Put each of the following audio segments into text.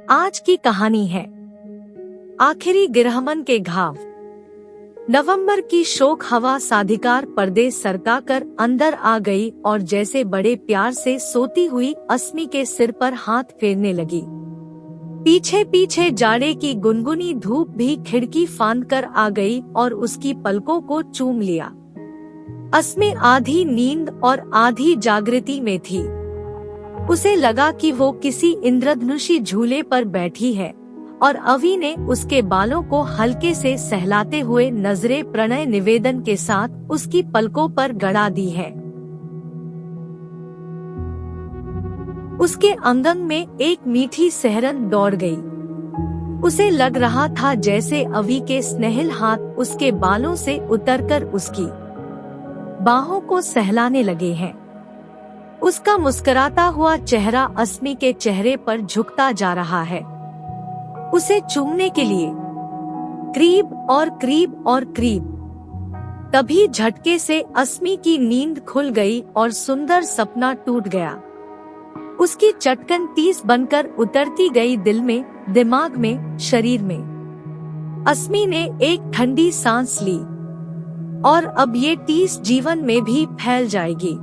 आज की कहानी है आखिरी गिरहमन के घाव। नवंबर की शोक हवा साधिकार पर्दे सरकाकर अंदर आ गई और जैसे बड़े प्यार से सोती हुई अस्मी के सिर पर हाथ फेरने लगी। पीछे पीछे जाड़े की गुनगुनी धूप भी खिड़की फांद कर आ गई और उसकी पलकों को चूम लिया। अस्मी आधी नींद और आधी जागृति में थी। उसे लगा कि वो किसी इंद्रधनुषी झूले पर बैठी है और अवि ने उसके बालों को हल्के से सहलाते हुए नजरें प्रणय निवेदन के साथ उसकी पलकों पर गड़ा दी है। उसके आंगन में एक मीठी सहरन दौड़ गई। उसे लग रहा था जैसे अवि के स्नेहिल हाथ उसके बालों से उतरकर उसकी बाहों को सहलाने लगे हैं। उसका मुस्कुराता हुआ चेहरा अस्मी के चेहरे पर झुकता जा रहा है, उसे चूमने के लिए करीब और करीब और करीब। तभी झटके से अस्मी की नींद खुल गई और सुंदर सपना टूट गया। उसकी चटकन तीस बनकर उतरती गई दिल में, दिमाग में, शरीर में। अस्मी ने एक ठंडी सांस ली और अब ये तीस जीवन में भी फैल जाएगी।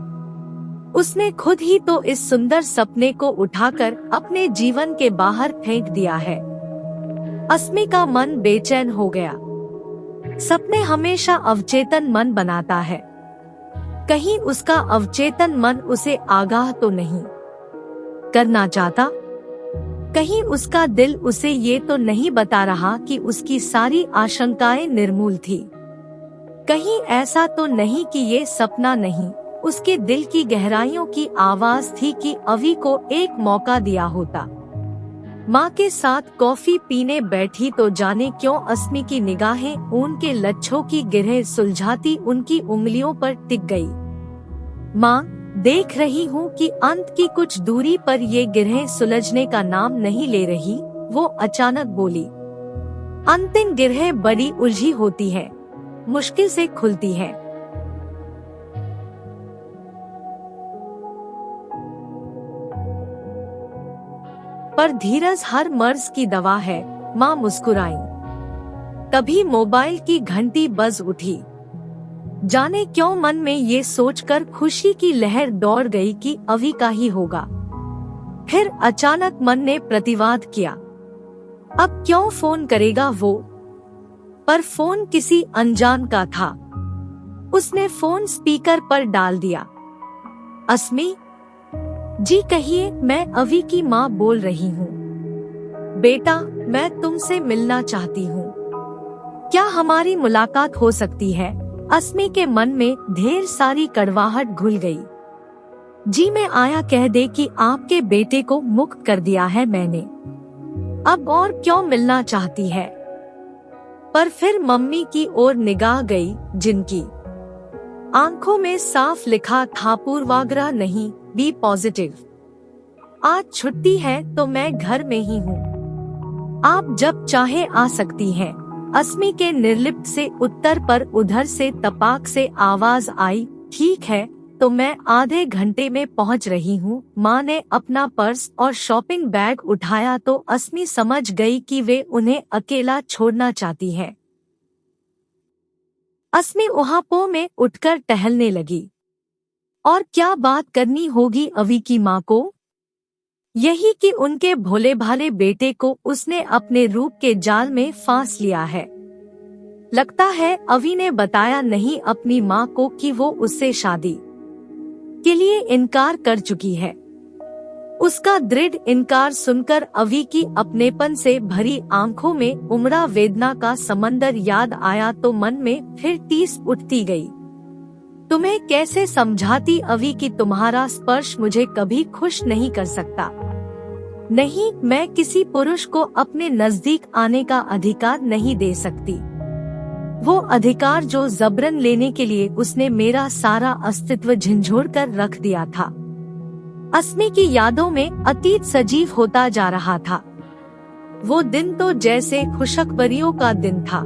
उसने खुद ही तो इस सुंदर सपने को उठाकर अपने जीवन के बाहर फेंक दिया है। अस्मी का मन बेचैन हो गया। सपने हमेशा अवचेतन मन बनाता है। कहीं उसका अवचेतन मन उसे आगाह तो नहीं करना चाहता? कहीं उसका दिल उसे ये तो नहीं बता रहा कि उसकी सारी आशंकाएं निर्मूल थी? कहीं ऐसा तो नहीं कि ये सपना नहीं, उसके दिल की गहराइयों की आवाज थी कि अवि को एक मौका दिया होता। माँ के साथ कॉफी पीने बैठी तो जाने क्यों अस्मी की निगाहें ऊन के लच्छों की गिरह सुलझाती उनकी उंगलियों पर टिक गई। माँ, देख रही हूँ कि अंत की कुछ दूरी पर ये गिरह सुलझने का नाम नहीं ले रही, वो अचानक बोली। अंतिम गिरह बड़ी उलझी होती है, मुश्किल से खुलती है। पर धीरज हर मर्ज की दवा है, माँ मुस्कुराई। तभी मोबाइल की घंटी बज उठी। जाने क्यों मन में ये सोचकर खुशी की लहर दौड़ गई कि अवि का ही होगा। फिर अचानक मन ने प्रतिवाद किया, अब क्यों फोन करेगा वो? पर फोन किसी अनजान का था। उसने फोन स्पीकर पर डाल दिया। अस्मी जी कहिए, मैं अवि की माँ बोल रही हूँ। बेटा, मैं तुमसे मिलना चाहती हूँ, क्या हमारी मुलाकात हो सकती है? अस्मी के मन में ढेर सारी कड़वाहट घुल गई। जी मैं आया कह दे कि आपके बेटे को मुक्त कर दिया है मैंने, अब और क्यों मिलना चाहती है? पर फिर मम्मी की ओर निगाह गई, जिनकी आंखों में साफ लिखा था पूर्वाग्रह नहीं, बी पॉजिटिव। आज छुट्टी है तो मैं घर में ही हूँ, आप जब चाहे आ सकती हैं। अस्मी के निर्लिप्त से उत्तर पर उधर से तपाक से आवाज आई, ठीक है तो मैं आधे घंटे में पहुँच रही हूँ। माँ ने अपना पर्स और शॉपिंग बैग उठाया तो अस्मी समझ गई कि वे उन्हें अकेला छोड़ना चाहती है। अस्मी उहापों में उठकर टहलने लगी। और क्या बात करनी होगी अवि की माँ को? यही कि उनके भोले भाले बेटे को उसने अपने रूप के जाल में फांस लिया है। लगता है अवि ने बताया नहीं अपनी माँ को कि वो उससे शादी के लिए इनकार कर चुकी है। उसका दृढ़ इनकार सुनकर अवि की अपनेपन से भरी आंखों में उमड़ा वेदना का समंदर याद आया तो मन में फिर टीस उठती गई। तुम्हें कैसे समझाती अवि कि तुम्हारा स्पर्श मुझे कभी खुश नहीं कर सकता। नहीं, मैं किसी पुरुष को अपने नजदीक आने का अधिकार नहीं दे सकती। वो अधिकार जो जबरन लेने के लिए उसने मेरा सारा अस्तित्व झंझोड़ कर रख दिया था। अस्मी की यादों में अतीत सजीव होता जा रहा था। वो दिन तो जैसे खुशखबरियों का दिन था।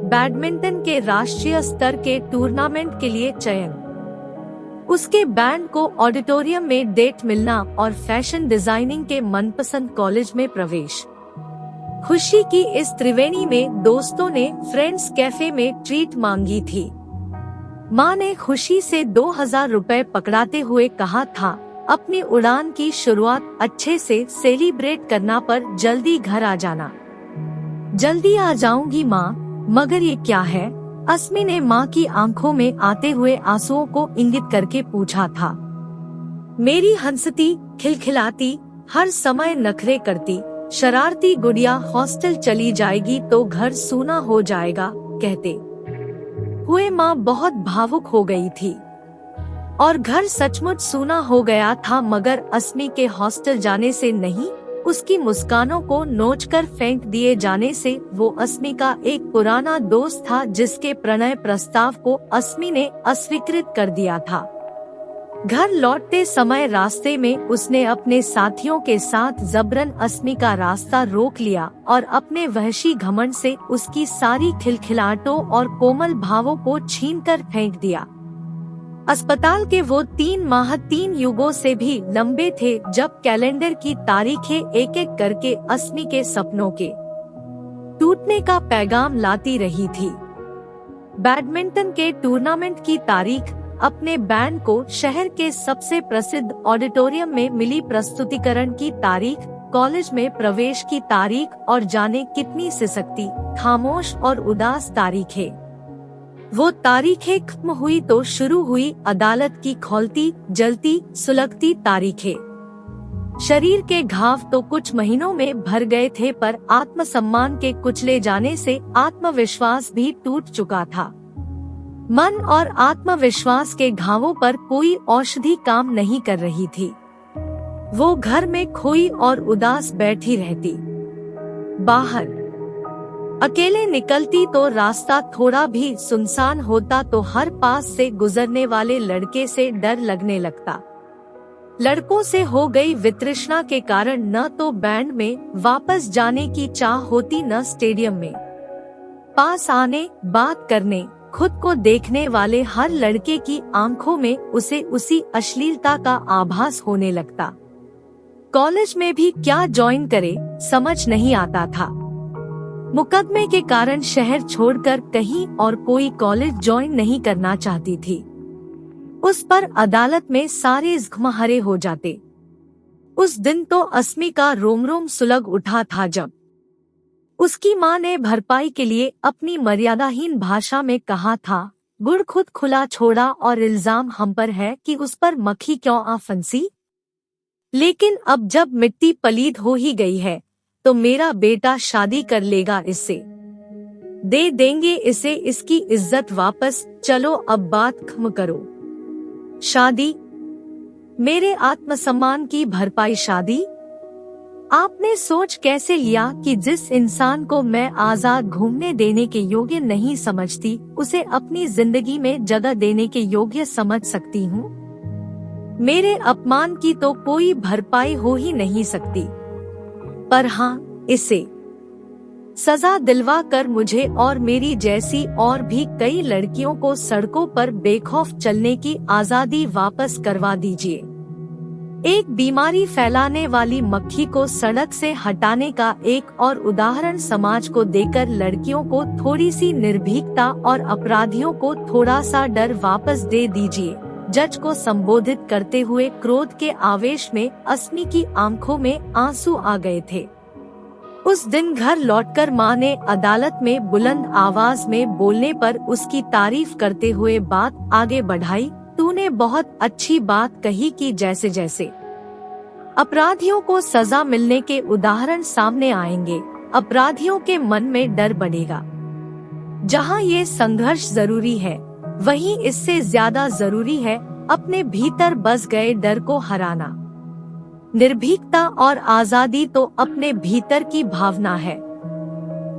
बैडमिंटन के राष्ट्रीय स्तर के टूर्नामेंट के लिए चयन, उसके बैंड को ऑडिटोरियम में डेट मिलना और फैशन डिजाइनिंग के मनपसंद कॉलेज में प्रवेश। खुशी की इस त्रिवेणी में दोस्तों ने फ्रेंड्स कैफे में ट्रीट मांगी थी। माँ ने खुशी से 2000 रुपए पकड़ाते हुए कहा था, अपनी उड़ान की शुरुआत अच्छे से सेलिब्रेट करना, पर जल्दी घर आ जाना। जल्दी आ जाऊंगी माँ, मगर ये क्या है? अस्मी ने माँ की आंखों में आते हुए आंसुओं को इंगित करके पूछा था। मेरी हंसती, खिलखिलाती, हर समय नखरे करती, शरारती गुड़िया हॉस्टल चली जाएगी तो घर सूना हो जाएगा, कहते हुए माँ बहुत भावुक हो गई थी। और घर सचमुच सूना हो गया था, मगर अस्मी के हॉस्टल जाने से नहीं, उसकी मुस्कानों को नोचकर फेंक दिए जाने से। वो अस्मी का एक पुराना दोस्त था जिसके प्रणय प्रस्ताव को अस्मी ने अस्वीकृत कर दिया था। घर लौटते समय रास्ते में उसने अपने साथियों के साथ जबरन अस्मी का रास्ता रोक लिया और अपने वहशी घमंड से उसकी सारी खिलखिलाहटों और कोमल भावों को छीनकर फेंक दिया। अस्पताल के वो 3 माह 3 युगों से भी लंबे थे, जब कैलेंडर की तारीखें एक एक करके अस्मी के सपनों के टूटने का पैगाम लाती रही थी। बैडमिंटन के टूर्नामेंट की तारीख, अपने बैंड को शहर के सबसे प्रसिद्ध ऑडिटोरियम में मिली प्रस्तुतिकरण की तारीख, कॉलेज में प्रवेश की तारीख और जाने कितनी सिसकती, खामोश और उदास तारीखें। वो तारीखें खत्म हुई तो शुरू हुई अदालत की खौलती, जलती, सुलगती तारीखें। शरीर के घाव तो कुछ महीनों में भर गए थे, पर आत्मसम्मान के कुचले जाने से आत्मविश्वास भी टूट चुका था। मन और आत्मविश्वास के घावों पर कोई औषधि काम नहीं कर रही थी। वो घर में खोई और उदास बैठी रहती। बाहर अकेले निकलती तो रास्ता थोड़ा भी सुनसान होता तो हर पास से गुजरने वाले लड़के से डर लगने लगता। लड़कों से हो गई वितृष्णा के कारण न तो बैंड में वापस जाने की चाह होती, न स्टेडियम में पास आने, बात करने। खुद को देखने वाले हर लड़के की आंखों में उसे उसी अश्लीलता का आभास होने लगता। कॉलेज में भी क्या ज्वाइन करे समझ नहीं आता था। मुकदमे के कारण शहर छोड़कर कहीं और कोई कॉलेज ज्वाइन नहीं करना चाहती थी। उस पर अदालत में सारे ज़ख्म हो जाते। उस दिन तो अस्मी का रोम रोम सुलग उठा था जब उसकी माँ ने भरपाई के लिए अपनी मर्यादाहीन भाषा में कहा था, गुड़ खुद खुला छोड़ा और इल्जाम हम पर है कि उस पर मक्खी क्यों आ फंसी। लेकिन अब जब मिट्टी पलीद हो ही गई है तो मेरा बेटा शादी कर लेगा, इससे दे देंगे इसे इसकी इज्जत वापस। चलो अब बात खत्म करो। शादी, मेरे आत्मसम्मान की भरपाई शादी? आपने सोच कैसे लिया कि जिस इंसान को मैं आजाद घूमने देने के योग्य नहीं समझती, उसे अपनी जिंदगी में जगह देने के योग्य समझ सकती हूँ? मेरे अपमान की तो कोई भरपाई हो ही नहीं सकती, पर हाँ, इसे सजा दिलवा कर मुझे और मेरी जैसी और भी कई लड़कियों को सड़कों पर बेखौफ चलने की आजादी वापस करवा दीजिए। एक बीमारी फैलाने वाली मक्खी को सड़क से हटाने का एक और उदाहरण समाज को देकर लड़कियों को थोड़ी सी निर्भीकता और अपराधियों को थोड़ा सा डर वापस दे दीजिए। जज को संबोधित करते हुए क्रोध के आवेश में अस्मी की आंखों में आंसू आ गए थे। उस दिन घर लौटकर माँ ने अदालत में बुलंद आवाज में बोलने पर उसकी तारीफ करते हुए बात आगे बढ़ाई। तूने बहुत अच्छी बात कही कि जैसे जैसे अपराधियों को सजा मिलने के उदाहरण सामने आएंगे, अपराधियों के मन में डर बढ़ेगा। जहाँ ये संघर्ष जरूरी है, वहीं इससे ज्यादा जरूरी है अपने भीतर बस गए डर को हराना। निर्भीकता और आजादी तो अपने भीतर की भावना है,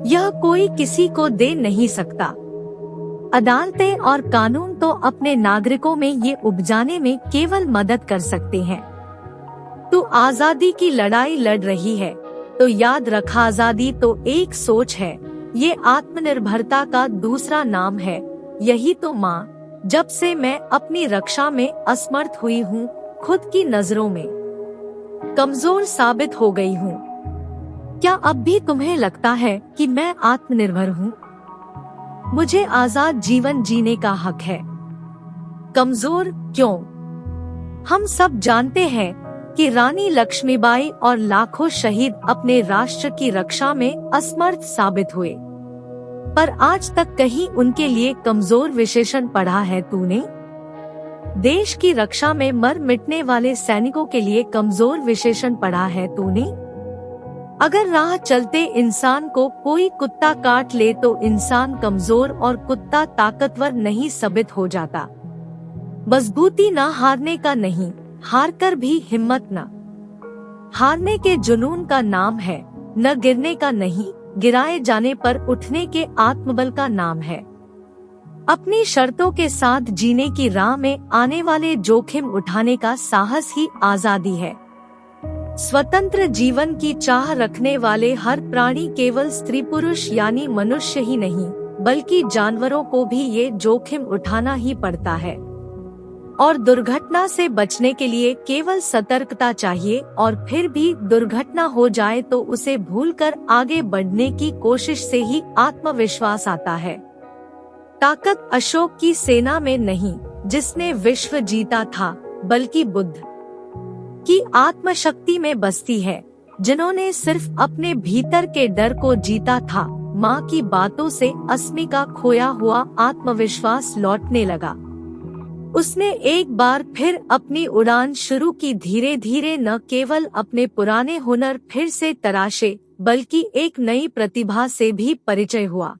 यह कोई किसी को दे नहीं सकता। अदालतें और कानून तो अपने नागरिकों में ये उपजाने में केवल मदद कर सकते हैं। तू आजादी की लड़ाई लड़ रही है तो याद रख, आजादी तो एक सोच है, ये आत्मनिर्भरता का दूसरा नाम है। यही तो माँ जब से मैं अपनी रक्षा में असमर्थ हुई हूँ, खुद की नजरों में कमजोर साबित हो गई हूँ। क्या अब भी तुम्हें लगता है कि मैं आत्मनिर्भर हूँ? मुझे आजाद जीवन जीने का हक है। कमजोर क्यों? हम सब जानते हैं कि रानी लक्ष्मीबाई और लाखों शहीद अपने राष्ट्र की रक्षा में असमर्थ साबित हुए, पर आज तक कहीं उनके लिए कमजोर विशेषण पढ़ा है तूने? देश की रक्षा में मर मिटने वाले सैनिकों के लिए कमजोर विशेषण पढ़ा है तूने? अगर राह चलते इंसान को कोई कुत्ता काट ले तो इंसान कमजोर और कुत्ता ताकतवर नहीं साबित हो जाता। मजबूती न हारने का नहीं, हारकर भी हिम्मत न हारने के जुनून का नाम है, न गिरने का नहीं, गिराए जाने पर उठने के आत्मबल का नाम है। अपनी शर्तों के साथ जीने की राह में आने वाले जोखिम उठाने का साहस ही आजादी है। स्वतंत्र जीवन की चाह रखने वाले हर प्राणी केवल स्त्री पुरुष यानी मनुष्य ही नहीं, बल्कि जानवरों को भी ये जोखिम उठाना ही पड़ता है। और दुर्घटना से बचने के लिए केवल सतर्कता चाहिए, और फिर भी दुर्घटना हो जाए तो उसे भूलकर आगे बढ़ने की कोशिश से ही आत्मविश्वास आता है। ताकत अशोक की सेना में नहीं जिसने विश्व जीता था, बल्कि बुद्ध की आत्मशक्ति में बसती है, जिन्होंने सिर्फ अपने भीतर के डर को जीता था। माँ की बातों से अस्मी का खोया हुआ आत्मविश्वास लौटने लगा। उसने एक बार फिर अपनी उड़ान शुरू की, धीरे धीरे न केवल अपने पुराने हुनर फिर से तराशे, बल्कि एक नई प्रतिभा से भी परिचय हुआ।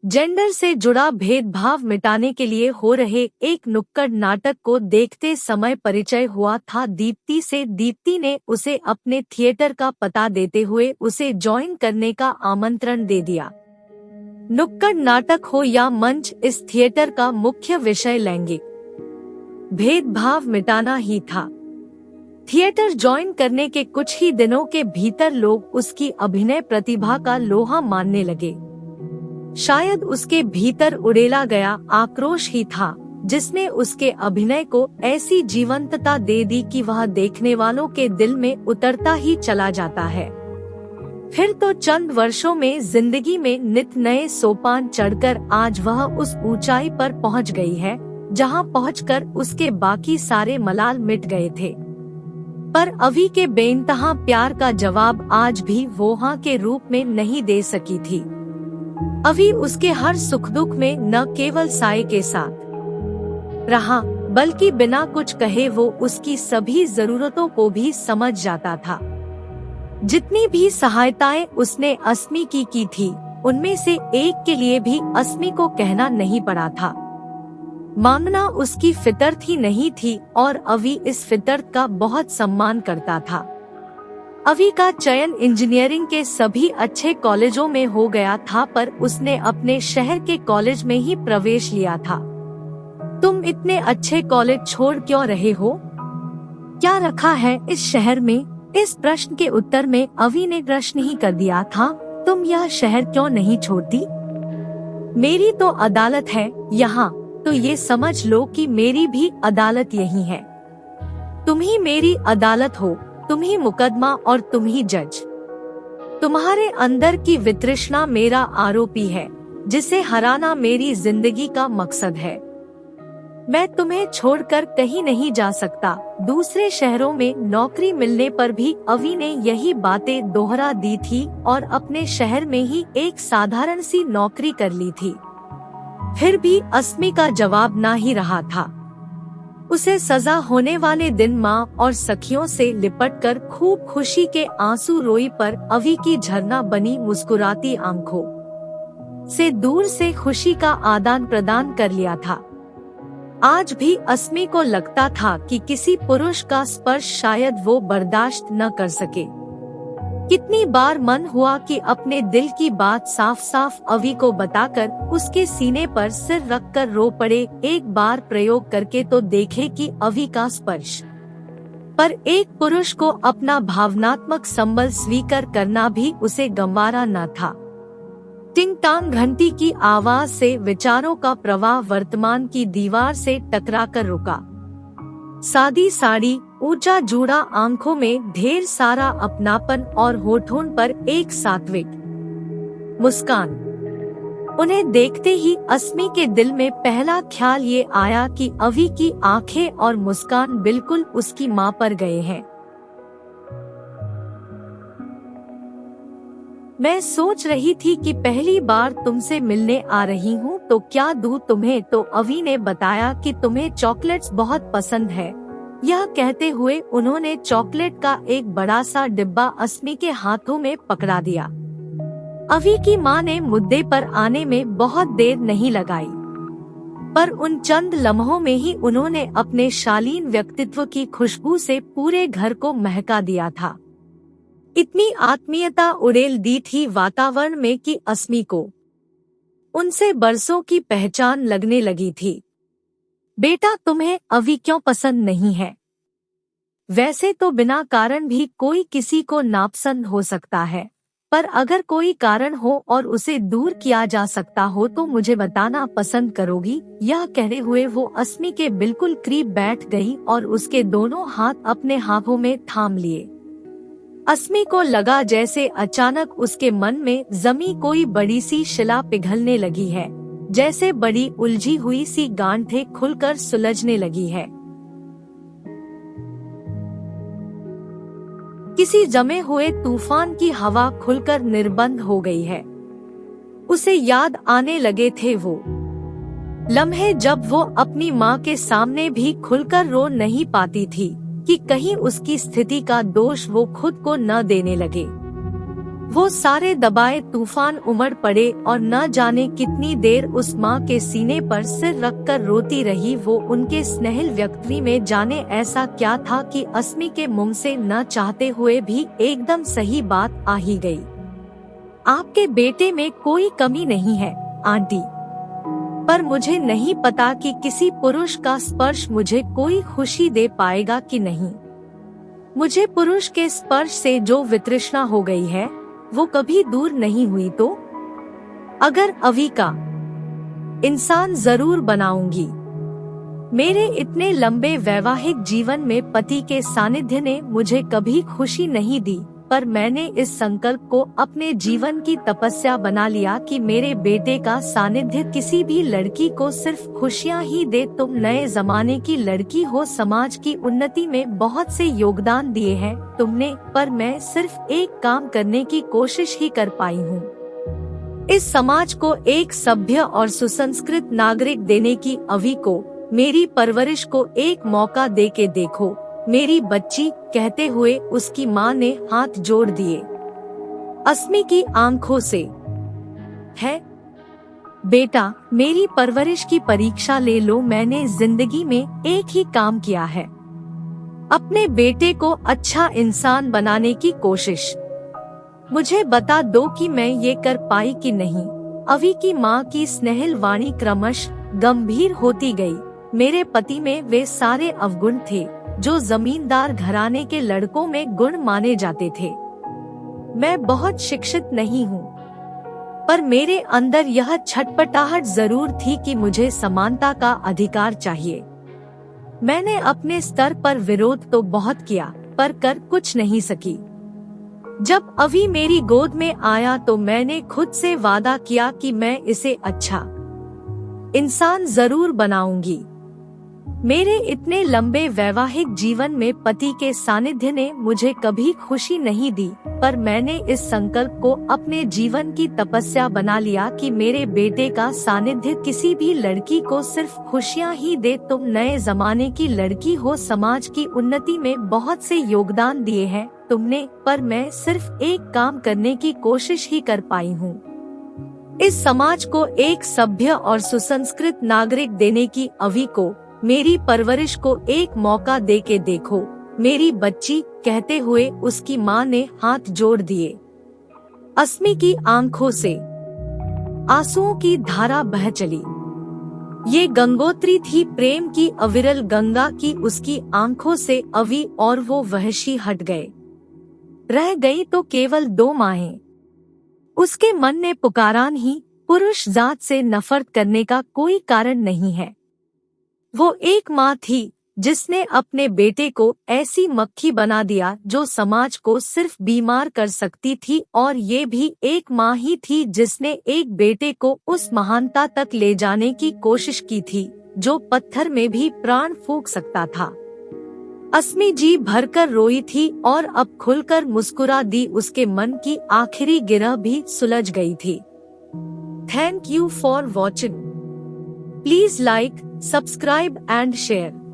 जेंडर से जुड़ा भेदभाव मिटाने के लिए हो रहे एक नुक्कड़ नाटक को देखते समय परिचय हुआ था दीप्ति से। दीप्ति ने उसे अपने थिएटर का पता देते हुए उसे ज्वाइन करने का आमंत्रण दे दिया। नुक्कड़ नाटक हो या मंच, इस थिएटर का मुख्य विषय लैंगिक भेदभाव मिटाना ही था। थिएटर ज्वाइन करने के कुछ ही दिनों के भीतर लोग उसकी अभिनय प्रतिभा का लोहा मानने लगे। शायद उसके भीतर उड़ेला गया आक्रोश ही था जिसने उसके अभिनय को ऐसी जीवंतता दे दी कि वह देखने वालों के दिल में उतरता ही चला जाता है। फिर तो चंद वर्षों में जिंदगी में नित नए सोपान चढ़कर आज वह उस ऊंचाई पर पहुंच गई है जहां पहुंचकर उसके बाकी सारे मलाल मिट गए थे। पर अवी के बेइंतहा प्यार का जवाब आज भी वो हाँ के रूप में नहीं दे सकी थी। अवी उसके हर सुख दुख में न केवल साये के साथ रहा, बल्कि बिना कुछ कहे वो उसकी सभी जरूरतों को भी समझ जाता था। जितनी भी सहायताएं उसने अस्मी की थी, उनमें से एक के लिए भी अस्मी को कहना नहीं पड़ा था। मांगना उसकी फितरत ही नहीं थी और अवी इस फितरत का बहुत सम्मान करता था। अवी का चयन इंजीनियरिंग के सभी अच्छे कॉलेजों में हो गया था, पर उसने अपने शहर के कॉलेज में ही प्रवेश लिया था। तुम इतने अच्छे कॉलेज छोड़ क्यों रहे हो? क्या रखा है इस शहर में? इस प्रश्न के उत्तर में अवी ने प्रश्न ही कर दिया था, तुम यह शहर क्यों नहीं छोड़ती? मेरी तो अदालत है यहाँ, तो ये समझ लो कि मेरी भी अदालत यही है। तुम ही मेरी अदालत हो, तुम ही मुकदमा और तुम ही जज। तुम्हारे अंदर की वितृष्णा मेरा आरोपी है, जिसे हराना मेरी जिंदगी का मकसद है। मैं तुम्हें छोड़कर कहीं नहीं जा सकता। दूसरे शहरों में नौकरी मिलने पर भी अवी ने यही बातें दोहरा दी थी और अपने शहर में ही एक साधारण सी नौकरी कर ली थी। फिर भी अस्मी का जवाब ना ही रहा था। उसे सजा होने वाले दिन माँ और सखियों से लिपटकर खूब खुशी के आंसू रोई, पर अवी की झरना बनी मुस्कुराती आंखों से दूर से खुशी का आदान प्रदान कर लिया था। आज भी अस्मी को लगता था कि किसी पुरुष का स्पर्श शायद वो बर्दाश्त न कर सके। कितनी बार मन हुआ कि अपने दिल की बात साफ साफ अवी को बताकर उसके सीने पर सिर रखकर रो पड़े, एक बार प्रयोग करके तो देखे कि अवी का स्पर्श। पर एक पुरुष को अपना भावनात्मक संबल स्वीकार करना भी उसे गंवारा न था। टिंग टांग घंटी की आवाज से विचारों का प्रवाह वर्तमान की दीवार से टकराकर रुका। सादी साड़ी, ऊंचा जूड़ा, आंखों में ढेर सारा अपनापन और होठों पर एक सात्विक मुस्कान। उन्हें देखते ही अस्मी के दिल में पहला ख्याल ये आया कि अवी की आंखें और मुस्कान बिल्कुल उसकी मां पर गए हैं। मैं सोच रही थी कि पहली बार तुमसे मिलने आ रही हूँ तो क्या दूँ तुम्हें, तो अवी ने बताया कि तुम्हें चॉकलेट्स बहुत पसंद है। यह कहते हुए उन्होंने चॉकलेट का एक बड़ा सा डिब्बा अस्मी के हाथों में पकड़ा दिया। अवी की माँ ने मुद्दे पर आने में बहुत देर नहीं लगाई, पर उन चंद लम्हों में ही उन्होंने अपने शालीन व्यक्तित्व की खुशबू से पूरे घर को महका दिया था। इतनी आत्मीयता उड़ेल दी थी वातावरण में कि अस्मी को उनसे बरसों की पहचान लगने लगी थी। बेटा, तुम्हें अवी क्यों पसंद नहीं है? वैसे तो बिना कारण भी कोई किसी को नापसंद हो सकता है, पर अगर कोई कारण हो और उसे दूर किया जा सकता हो तो मुझे बताना पसंद करोगी? यह कहते हुए वो अस्मी के बिल्कुल करीब बैठ गई और उसके दोनों हाथ अपने हाथों में थाम लिए। अस्मी को लगा जैसे अचानक उसके मन में जमी कोई बड़ी सी शिला पिघलने लगी है, जैसे बड़ी उलझी हुई सी गांठें खुलकर सुलझने लगी है। किसी जमे हुए तूफान की हवा खुलकर निर्बंध हो गई है। उसे याद आने लगे थे वो लम्हे जब वो अपनी माँ के सामने भी खुलकर रो नहीं पाती थी कि कहीं उसकी स्थिति का दोष वो खुद को न देने लगे। वो सारे दबाए तूफान उमड़ पड़े और न जाने कितनी देर उस माँ के सीने पर सिर रखकर रोती रही। वो उनके स्नेहिल व्यक्ति में जाने ऐसा क्या था कि अस्मी के मुंह से न चाहते हुए भी एकदम सही बात आ ही गई। आपके बेटे में कोई कमी नहीं है आंटी, पर मुझे नहीं पता कि किसी पुरुष का स्पर्श मुझे कोई खुशी दे पाएगा कि नहीं। मुझे पुरुष के स्पर्श से जो वितृष्णा हो गई है वो कभी दूर नहीं हुई, तो अगर अवी का इंसान जरूर बनाऊंगी। मेरे इतने लंबे वैवाहिक जीवन में पति के सानिध्य ने मुझे कभी खुशी नहीं दी, पर मैंने इस संकल्प को अपने जीवन की तपस्या बना लिया कि मेरे बेटे का सानिध्य किसी भी लड़की को सिर्फ खुशियां ही दे। तुम नए जमाने की लड़की हो, समाज की उन्नति में बहुत से योगदान दिए हैं तुमने, पर मैं सिर्फ एक काम करने की कोशिश ही कर पाई हूँ। इस समाज को एक सभ्य और सुसंस्कृत नागरिक देने की अवी को, मेरी परवरिश को एक मौका दे के देखो मेरी बच्ची, कहते हुए उसकी माँ ने हाथ जोड़ दिए। अस्मी की आंखों से, है बेटा, मेरी परवरिश की परीक्षा ले लो। मैंने जिंदगी में एक ही काम किया है, अपने बेटे को अच्छा इंसान बनाने की कोशिश। मुझे बता दो कि मैं ये कर पाई कि नहीं। अवी की माँ की स्नेहिल वाणी क्रमश गंभीर होती गई। मेरे पति में वे सारे अवगुण थे जो जमींदार घराने के लड़कों में गुण माने जाते थे। मैं बहुत शिक्षित नहीं हूँ, पर मेरे अंदर यह छटपटाहट जरूर थी कि मुझे समानता का अधिकार चाहिए। मैंने अपने स्तर पर विरोध तो बहुत किया, पर कर कुछ नहीं सकी। जब अवी मेरी गोद में आया तो मैंने खुद से वादा किया कि मैं इसे अच्छा इंसान जरूर बनाऊंगी। मेरे इतने लंबे वैवाहिक जीवन में पति के सानिध्य ने मुझे कभी खुशी नहीं दी, पर मैंने इस संकल्प को अपने जीवन की तपस्या बना लिया कि मेरे बेटे का सानिध्य किसी भी लड़की को सिर्फ खुशियां ही दे। तुम नए जमाने की लड़की हो, समाज की उन्नति में बहुत से योगदान दिए हैं तुमने, पर मैं सिर्फ एक काम करने की कोशिश ही कर पाई हूँ। इस समाज को एक सभ्य और सुसंस्कृत नागरिक देने की अवी को, मेरी परवरिश को एक मौका दे के देखो मेरी बच्ची, कहते हुए उसकी माँ ने हाथ जोड़ दिए। अस्मी की आंखों से आंसुओं की धारा बह चली। ये गंगोत्री थी प्रेम की अविरल गंगा की उसकी आंखों से अवी और वो वहशी हट गए। रह गई तो केवल 2 माहें। उसके मन ने पुकारा नहीं, पुरुष जात से नफरत करने का कोई कारण नहीं है। वो एक माँ थी जिसने अपने बेटे को ऐसी मक्खी बना दिया जो समाज को सिर्फ बीमार कर सकती थी, और ये भी एक माँ ही थी जिसने एक बेटे को उस महानता तक ले जाने की कोशिश की थी जो पत्थर में भी प्राण फूंक सकता था। अस्मी जी भरकर रोई थी और अब खुलकर मुस्कुरा दी। उसके मन की आखिरी गिरह भी सुलझ गई थी। Thank you for watching. Please like, subscribe and share.